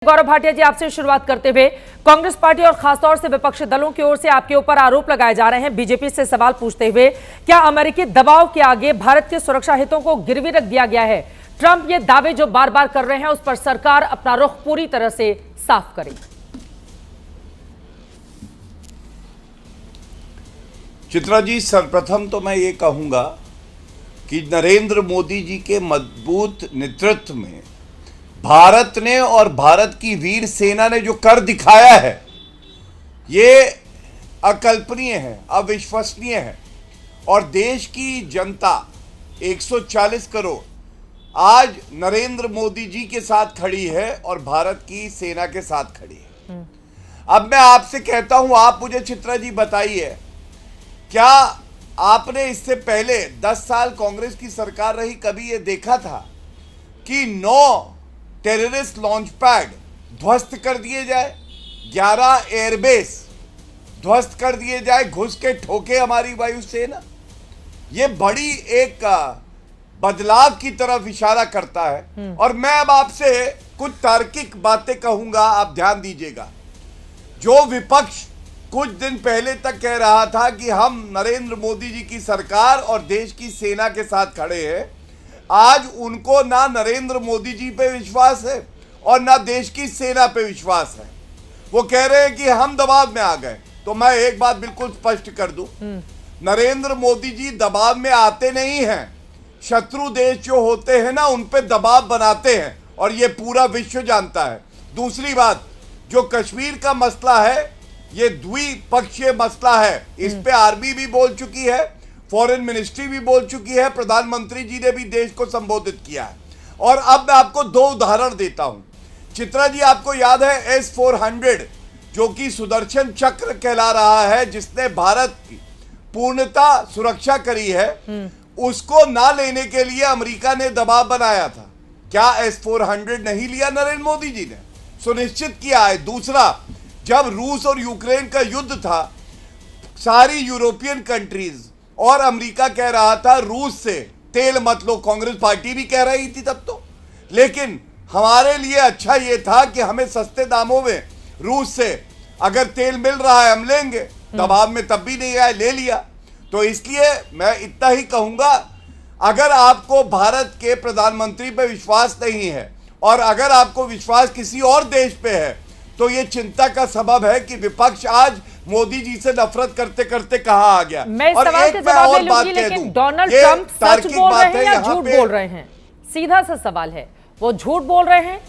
गौरव भाटिया जी, आपसे शुरुआत करते हुए कांग्रेस पार्टी और खासतौर से विपक्षी दलों की ओर से आपके ऊपर आरोप लगाए जा रहे हैं। बीजेपी से सवाल पूछते हुए, क्या अमेरिकी दबाव के आगे भारत के सुरक्षा हितों को गिरवी रख दिया गया है? ट्रंप ये दावे जो बार बार कर रहे हैं, उस पर सरकार अपना रुख पूरी तरह से साफ करे। चित्रा जी, सर्वप्रथम तो मैं ये कहूंगा कि नरेंद्र मोदी जी के मजबूत नेतृत्व में भारत ने और भारत की वीर सेना ने जो कर दिखाया है, ये अकल्पनीय है, अविश्वसनीय है। और देश की जनता 140 करोड़ आज नरेंद्र मोदी जी के साथ खड़ी है और भारत की सेना के साथ खड़ी है। अब मैं आपसे कहता हूं, आप मुझे चित्रा जी बताइए, क्या आपने इससे पहले 10 साल कांग्रेस की सरकार रही, कभी ये देखा था कि 9 टेररिस्ट लॉन्च पैड ध्वस्त कर दिए जाए, 11 एयरबेस ध्वस्त कर दिए जाए, घुस के ठोके हमारी वायुसेना? ये बड़ी एक बदलाव की तरफ इशारा करता है। और मैं अब आपसे कुछ तार्किक बातें कहूंगा, आप ध्यान दीजिएगा। जो विपक्ष कुछ दिन पहले तक कह रहा था कि हम नरेंद्र मोदी जी की सरकार और देश की सेना के साथ खड़े हैं, आज उनको ना नरेंद्र मोदी जी पे विश्वास है और ना देश की सेना पे विश्वास है। वो कह रहे हैं कि हम दबाव में आ गए। तो मैं एक बात बिल्कुल स्पष्ट कर दूं, नरेंद्र मोदी जी दबाव में आते नहीं हैं। शत्रु देश जो होते हैं ना, उन पे दबाव बनाते हैं और ये पूरा विश्व जानता है। दूसरी बात, जो कश्मीर का मसला है, ये द्विपक्षीय मसला है। इस पे आर्मी भी बोल चुकी है, फॉरेन मिनिस्ट्री भी बोल चुकी है, प्रधानमंत्री जी ने भी देश को संबोधित किया है। और अब मैं आपको 2 उदाहरण देता हूं। चित्रा जी, आपको याद है S-400 जो कि सुदर्शन चक्र कहला रहा है, जिसने भारत की पूर्णता सुरक्षा करी है, उसको ना लेने के लिए अमेरिका ने दबाव बनाया था। क्या S-400 नहीं लिया नरेंद्र मोदी जी ने? सुनिश्चित किया है। दूसरा, जब रूस और यूक्रेन का युद्ध था, सारी यूरोपियन कंट्रीज और अमेरिका कह रहा था रूस से तेल मत लो, कांग्रेस पार्टी भी कह रही थी तब तो। लेकिन हमारे लिए अच्छा ये था कि हमें सस्ते दामों में रूस से अगर तेल मिल रहा है हम लेंगे। दबाव में तब भी नहीं आए, ले लिया। तो इसलिए मैं इतना ही कहूंगा, अगर आपको भारत के प्रधानमंत्री पे विश्वास नहीं है और अगर आपको विश्वास किसी और देश पे है, तो ये चिंता का सबब है कि विपक्ष आज मोदी जी से नफरत करते करते कहां आ गया। मैं और सवाल के जवाब ले लूंगी, लेकिन डोनाल्ड ट्रंप सच बोल रहे हैं या झूठ बोल रहे हैं? सीधा सा सवाल है, वो झूठ बोल रहे हैं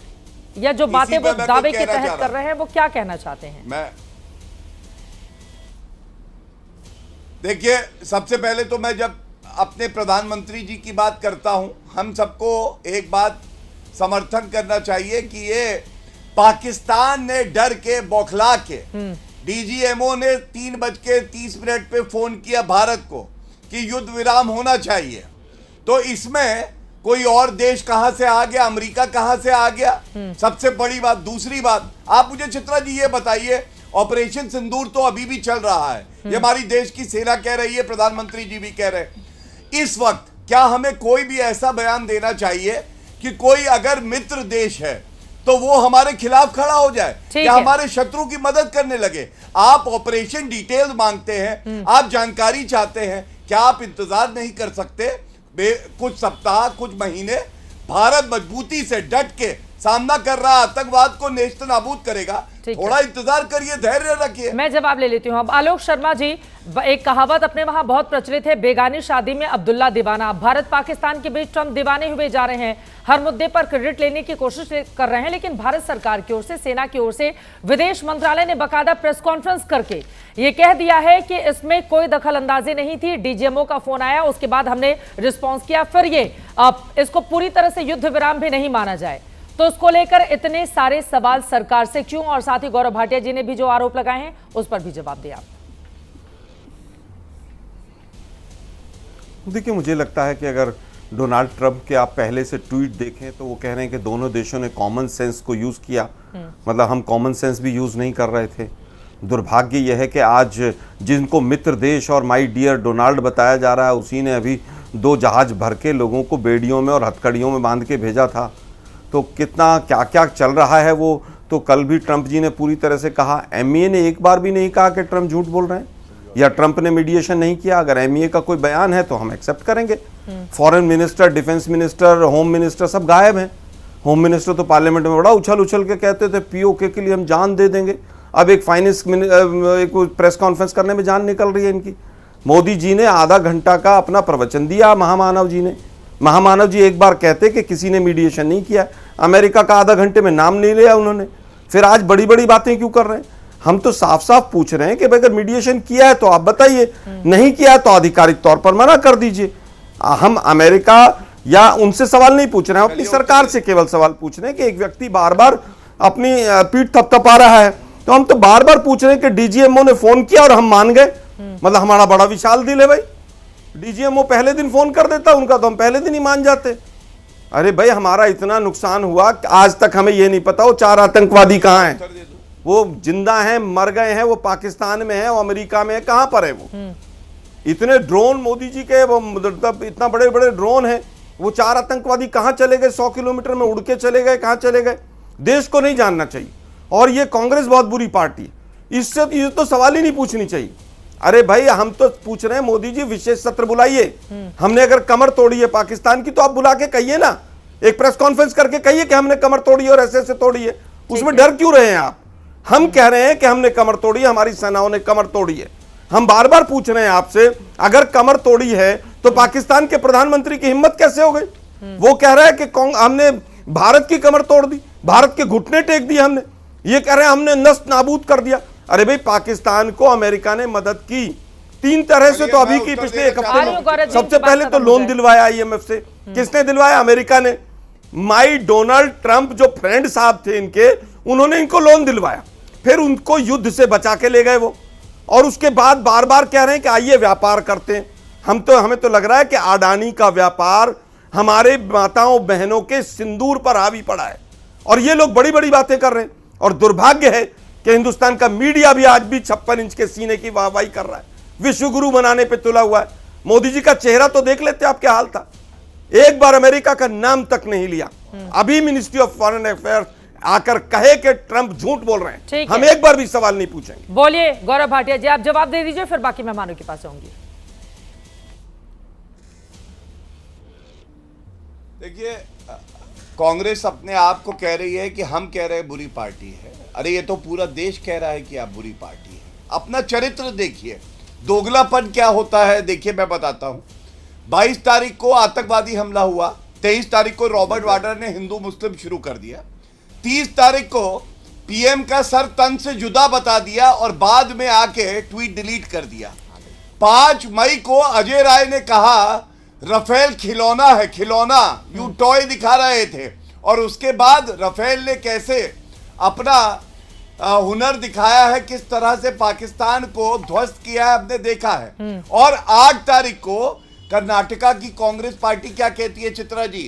या जो बातें वो दावे के तहत कर रहे हैं, वो क्या कहना चाहते हैं? मैं देखिए, सबसे पहले तो मैं जब अपने प्रधानमंत्री जी की बात करता हूं, हम सबको एक बात समर्थन करना चाहिए कि ये पाकिस्तान ने डर के बौखला के डीजीएमओ ने 3:30 पे फोन किया भारत को कि युद्ध विराम होना चाहिए। तो इसमें कोई और देश कहां से आ गया, अमेरिका कहां से आ गया? सबसे बड़ी बात। दूसरी बात, आप मुझे चित्रा जी ये बताइए, ऑपरेशन सिंदूर तो अभी भी चल रहा है, ये हमारी देश की सेना कह रही है, प्रधानमंत्री जी भी कह रहे हैं। इस वक्त क्या हमें कोई भी ऐसा बयान देना चाहिए कि कोई अगर मित्र देश है तो वो हमारे खिलाफ खड़ा हो जाए या हमारे शत्रु की मदद करने लगे? आप ऑपरेशन डिटेल्स मांगते हैं, आप जानकारी चाहते हैं, क्या आप इंतजार नहीं कर सकते? कुछ सप्ताह, कुछ महीने भारत मजबूती से डट के सामना कर रहा आतंकवाद को नेस्त नाबूद करेगा। थोड़ा इंतजार करिए, धैर्य रखिए। मैं जवाब ले लेती हूं। अब आलोक शर्मा जी, एक कहावत अपने वहां बहुत प्रचलित है, बेगानी शादी में अब्दुल्ला दीवाना। भारत पाकिस्तान के बीच ट्रंप दीवाने हुए जा रहे हैं, हर मुद्दे पर क्रेडिट लेने की कोशिश कर रहे हैं। लेकिन भारत सरकार की ओर से, सेना की ओर से विदेश मंत्रालय ने बाकायदा प्रेस कॉन्फ्रेंस करके ये कह दिया है कि इसमें कोई दखल अंदाजी नहीं थी। डीजीएमओ का फोन आया, उसके बाद हमने रिस्पॉन्स किया, फिर ये इसको पूरी तरह से युद्ध विराम भी नहीं माना जाए। तो उसको लेकर इतने सारे सवाल सरकार से क्यों? और साथ ही गौरव भाटिया जी ने भी जो आरोप लगाए हैं, उस पर भी जवाब दिया। देखिए, मुझे लगता है कि अगर डोनाल्ड ट्रंप के आप पहले से ट्वीट देखें तो वो कह रहे हैं कि दोनों देशों ने कॉमन सेंस को यूज़ किया। मतलब हम कॉमन सेंस भी यूज़ नहीं कर रहे थे। दुर्भाग्य यह है कि आज जिनको मित्र देश और माय डियर डोनाल्ड बताया जा रहा है, उसी ने अभी 2 जहाज भर के लोगों को बेड़ियों में और हथकड़ियों में बांध के भेजा था। तो कितना क्या क्या चल रहा है वो तो कल भी ट्रंप जी ने पूरी तरह से कहा, एमईए ने एक बार भी नहीं कहा कि ट्रंप झूठ बोल रहे हैं या ट्रंप ने मीडिएशन नहीं किया। अगर एमईए का कोई बयान है तो हम एक्सेप्ट करेंगे। Foreign minister, defence minister, home minister सब गायब हैं। होम मिनिस्टर तो पार्लियामेंट में बड़ा उछल उछल के कहते थे पीओके के लिए हम जान दे देंगे। अब एक एक प्रेस कॉन्फ्रेंस करने में जान निकल रही है इनकी। मोदी जी ने आधा घंटा का अपना प्रवचन दिया, महामानव जी ने। महामानव जी एक बार कहते कि किसी ने मीडिएशन नहीं किया, अमेरिका का आधा घंटे में नाम नहीं लिया उन्होंने, फिर आज बड़ी बड़ी बातें क्यों कर रहे हैं? हम तो साफ साफ पूछ रहे हैं कि अगर मीडिएशन किया है तो आप बताइए, नहीं किया तो आधिकारिक तौर पर मना कर दीजिए। हम अमेरिका या उनसे सवाल नहीं पूछ रहे हैं, अपनी सरकार से केवल सवाल पूछ रहे हैं कि एक व्यक्ति बार बार अपनी पीठ थपथपा रहा है, तो हम तो बार बार पूछ रहे हैं कि डीजीएमओ ने फोन किया और हम मान गए। मतलब हमारा बड़ा विशाल दिल है भाई, डीजीएमओ पहले दिन फोन कर देता उनका तो हम पहले दिन ही मान जाते। अरे भाई हमारा इतना नुकसान हुआ, आज तक हमें यह नहीं पता वो 4 आतंकवादी कहां हैं, वो जिंदा हैं, मर गए हैं, वो पाकिस्तान में है, वो अमेरिका में है, कहां पर है वो? इतने ड्रोन मोदी जी के, वो मतलब इतना बड़े बड़े ड्रोन हैं, वो 4 आतंकवादी कहां चले गए? 100 किलोमीटर में उड़ के चले गए, कहां चले गए? देश को नहीं जानना चाहिए। और ये कांग्रेस बहुत बुरी पार्टी है, इससे ये तो सवाल ही नहीं पूछनी चाहिए। अरे भाई हम तो पूछ रहे हैं मोदी जी विशेष सत्र बुलाइए। हमने अगर कमर तोड़ी है पाकिस्तान की तो आप बुला के कहिए ना, एक प्रेस कॉन्फ्रेंस करके कहिए कि हमने कमर तोड़ी है और ऐसे ऐसे तोड़ी है। उसमें डर क्यों रहे हैं आप? हम कह रहे हैं कि हमने कमर तोड़ी है, हमारी सेनाओं ने कमर तोड़ी है। हम बार बार पूछ रहे हैं आपसे, अगर कमर तोड़ी है तो पाकिस्तान के प्रधानमंत्री की हिम्मत कैसे हो गई? वो कह रहा है कि हमने भारत की कमर तोड़ दी, भारत के घुटने टेक दिए हमने, ये कह रहे हैं हमने नष्ट नाबूद कर दिया। अरे भाई पाकिस्तान को अमेरिका ने मदद की 3 तरह से, तो अभी की पिछले एक हफ्ते में सबसे पहले तो लोन दिलवाया आईएमएफ से। किसने दिलवाया? अमेरिका ने। माई डोनाल्ड ट्रंप जो फ्रेंड साहब थे इनके, उन्होंने इनको लोन दिलवाया, फिर उनको युद्ध से बचा के ले गए वो, और उसके बाद बार बार कह रहे हैं कि आइए व्यापार करते हैं। हमें तो लग रहा है कि अडानी का व्यापार हमारे माताओं बहनों के सिंदूर पर हावी पड़ा है, और ये लोग बड़ी बड़ी बातें कर रहे हैं। और दुर्भाग्य है कि हिंदुस्तान का मीडिया भी आज भी 56 इंच के सीने की वाहवाही कर रहा है, विश्व गुरु बनाने पे तुला हुआ है। मोदी जी का चेहरा तो देख लेते आप क्या हाल था, एक बार अमेरिका का नाम तक नहीं लिया। अभी मिनिस्ट्री ऑफ फॉरेन अफेयर्स आकर कहे कि ट्रंप झूठ बोल रहे हैं, हम एक बार भी सवाल नहीं पूछेंगे। बोलिए गौरव भाटिया जी, आप जवाब दे दीजिए, फिर बाकी मेहमानों के पास आऊंगी। देखिए, कांग्रेस अपने आप को कह रही है कि हम कह रहे हैं बुरी पार्टी है। अरे ये तो पूरा देश कह रहा है कि आप बुरी पार्टी है। अपना चरित्र देखिए, दोगलापन क्या होता है देखिए, मैं बताता हूं। 22 तारीख को आतंकवादी हमला हुआ, 23 तारीख को रॉबर्ट वाड्रा ने हिंदू मुस्लिम शुरू कर दिया, 30 तारीख को पीएम का सर तन से जुदा बता दिया और बाद में आके ट्वीट डिलीट कर दिया। 5 मई को अजय राय ने कहा राफेल खिलौना है, खिलौना, यू टॉय दिखा रहे थे, और उसके बाद राफेल ने कैसे अपना हुनर दिखाया है, किस तरह से पाकिस्तान को ध्वस्त किया है, हमने देखा है। और 8 तारीख को कर्नाटका की कांग्रेस पार्टी क्या कहती है चित्रा जी,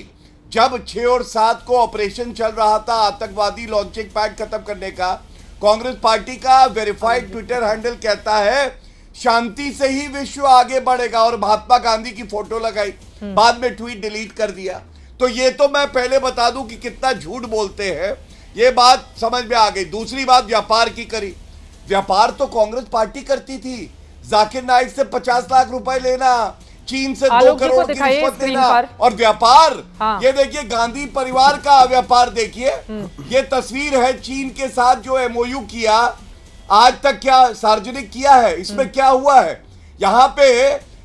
जब 6 और 7 को ऑपरेशन चल रहा था आतंकवादी लॉन्चिंग पैड खत्म करने का, कांग्रेस पार्टी का वेरीफाइड ट्विटर हैंडल कहता है शांति से ही विश्व आगे बढ़ेगा, और महात्मा गांधी की फोटो लगाई, बाद में ट्वीट डिलीट कर दिया। तो ये तो मैं पहले बता दूं कि कितना झूठ बोलते हैं, ये बात समझ में आ गई। दूसरी बात व्यापार की करी, व्यापार तो कांग्रेस पार्टी करती थी, जाकिर नाइक से 50 लाख रुपए लेना, चीन से 2 करोड़ की रिश्वत लेना, और व्यापार ये देखिए गांधी परिवार का व्यापार देखिए, ये तस्वीर है चीन के साथ जो एमओयू किया, आज तक क्या सार्वजनिक किया है, इसमें क्या हुआ है? यहां पे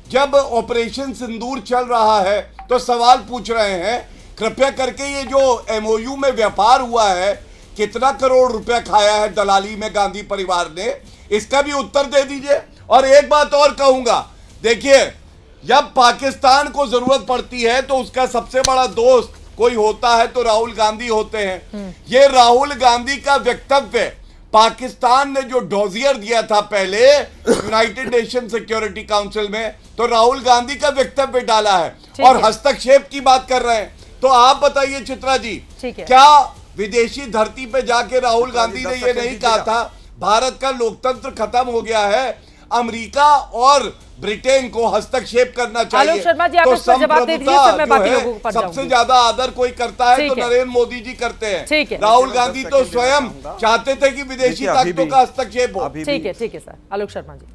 जब ऑपरेशन सिंदूर चल रहा है तो सवाल पूछ रहे हैं, कृपया करके ये जो एमओयू में व्यापार हुआ है कितना करोड़ रुपया खाया है दलाली में गांधी परिवार ने, इसका भी उत्तर दे दीजिए। और एक बात और कहूंगा, देखिए जब पाकिस्तान को जरूरत पड़ती है तो उसका सबसे बड़ा दोस्त कोई होता है तो राहुल गांधी होते हैं। ये राहुल गांधी का वक्तव्य पाकिस्तान ने जो डोजियर दिया था पहले यूनाइटेड नेशन सिक्योरिटी काउंसिल में, तो राहुल गांधी का वक्तव्य डाला है और हस्तक्षेप की बात कर रहे हैं। तो आप बताइए चित्रा जी, क्या विदेशी धरती पे जाके राहुल गांधी ने ये नहीं कहा था भारत का लोकतंत्र खत्म हो गया है, अमेरिका और ब्रिटेन को हस्तक्षेप करना चाहिए। आलोक शर्मा जी, आप तो इस पर जवाब दे दीजिए, फिर मैं बाकी जो है, लोगों पर सबसे जाऊंगी। ज्यादा आदर कोई करता है तो ठीक है। नरेंद्र मोदी जी करते हैं। ठीक है। राहुल गांधी तो स्वयं चाहते थे कि विदेशी देखिए, अभी ताकतों भी- का हस्तक्षेप हो। ठीक है सर। आलोक शर्मा जी,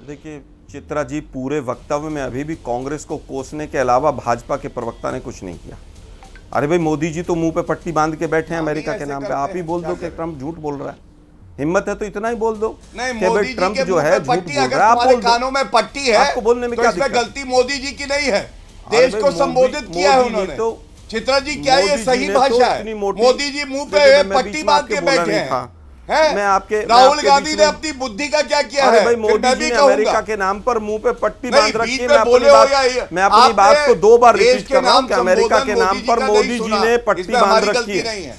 देखिए चित्रा जी, पूरे वक्तव्य में अभी भी कांग्रेस को कोसने के अलावा भाजपा के प्रवक्ता ने कुछ नहीं किया। अरे भाई, मोदी जी तो मुंह पे पट्टी बांध के बैठे हैं अमेरिका के नाम पे। आप ही बोल दो कि ट्रम्प झूठ बोल रहा है। हिम्मत है तो इतना ही बोल दो नहीं, कि मोदी भाई जी ट्रम्प के जो मुंह है पे झूठ पट्टी बोल अगर रहा है। आप तुम्हारे बोल दो। कानों में पट्टी है आपको बोलने में तो क्या इसमें दिक्कत? गलती मोदी जी की नहीं है, अरे देश भाई, को संबोधित किया है मोदी जी उन्होंने। तो चित्रा जी, क्या ये मोदी जी सही ने तो भाषा इतनी है? मोटी- मोदी जी मुंह देखिए, पे मैं पट्टी बीच में बांध आपके के बोला बैठे नहीं हैं। था। हैं? मैं आपके राहुल गांधी बीच ने में- अपनी बुद्धि का क्या किया अरे है? भाई, फिर मोदी मैं जी भी ने कहूंगा। अमेरिका के नाम पर मुंह पे पट्टी नहीं, बांध रखी बीच है। में बोले हो या मैं अपनी बात को 2 बार देश रिपीट के कर रहा हूं नाम कि अमेरिका के संबोधन नाम पर का मोदी नहीं जी सुना। ने पट्टी इसमें बांध हमारी रखी गलती है नहीं है।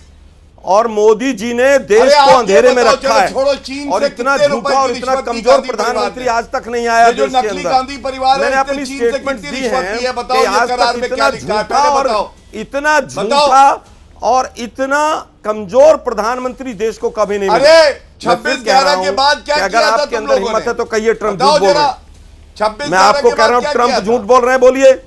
और मोदी जी ने देश अरे को आप ये अंधेरे में बताओ, रखा चलो है। छोड़ो, चीन और से इतना कितने झूठा रुपए और की इतना रिश्वत की कमजोर गांधी परिवार प्रधानमंत्री ने? आज तक नहीं आया ये जो देश के नकली अंदर। गांधी परिवार है, मैंने इसने अपनी चीन से स्टेटमेंट कितनी दी रिश्वत है की है? बताओ, कि ये आज करार तक में इतना क्या लिखा है? झूठा पहले और बताओ। इतना बताओ। झूठा और इतना कमजोर प्रधानमंत्री देश को कभी नहीं मिला। अरे मैं फिर 26/11 के बाद क्या कि किया अगर था आपके तुम अंदर लोगों हिम्मत ने? है तो कहिए ट्रम्प बताओ झूठ बोल रहे जरा, हैं। 26/11 मैं आपको के कह रहा बाद हूं क्या ट्रम्प किया झूठ था? बोल रहे हैं, बोलिए।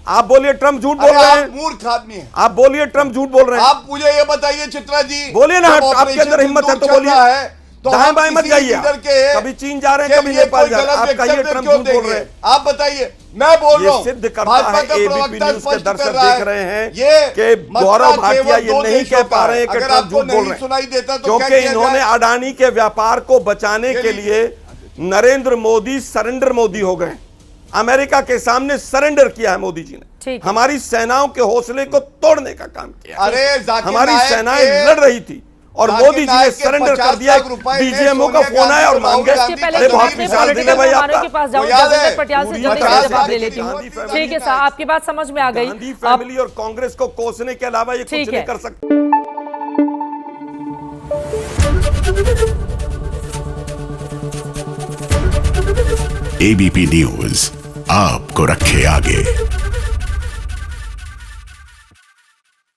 आप बोलिए ट्रम्प झूठ बोल अरे रहे आप हैं। मूर्ख आदमी हैं। आप बोलिए ट्रम्प झूठ बोल रहे हैं। आप मुझे ये बताइए चित्रा जी, बोलिए ना, जब आपके ऑपरेशन अंदर हिम्मत है तो सिंदूर चल बोलिए। रहा है, तो दाएं हम बाएं मत किसी जाइए लीडर आप। के कभी चीन जा रहे हैं, के कभी लिए नेपाल कोई जा रहे हैं। गलत आप कहिए वक्तव्य ट्रम्प क्यों झूठ बोल देंगे? रहे हैं। आप बताइए, मैं बोल रहा ये हूं, सिद्ध करता भाजपा है का एबीपी प्रवक्ता न्यूज के स्पष्ट दर्शक कर रहा देख रहे हैं ये कि मसला गौरव भाटिया केवल ये दो नहीं देशों कह का पा है। रहे हैं कि अगर ट्रम्प आपको झूठ बोल नहीं रहे सुनाई हैं, देता तो क्या क्योंकि किया इन्होंने जाए? अडानी के व्यापार को बचाने के चलिए। लिए नरेंद्र मोदी सरेंडर मोदी हो गए। अमेरिका के सामने सरेंडर किया है मोदी जी ने। ठीक है। हमारी सेनाओं के हौसले को तोड़ने का काम किया। अरे जाकिर हमारी नायक सेनाएं के- लड़ रही थी और जाकिर मोदी जी ने नायक के सरेंडर 50 कर दिया। लाख रुपए में डीजीएमओ का सोनिया फोन आया और गांधी मांग को गए। राहुल इसके गांधी पहले अरे बहुत अपने विशाल दिल है पॉलिटिकल भाई मेहमानों आपका। के पास जाऊं, वो याद है, जगदीश पटियाल से पूरी जल्दी तरह से से जवाब ले आपकी लेती हूँ। गांधी फैमिली ठीक है साहब, आपकी बात समझ में आ गई। गांधी अब फैमिली और कांग्रेस को कोसने के अलावा ये कुछ ठीक नहीं है। कर सकते। एबीपी न्यूज आपको रखे आगे।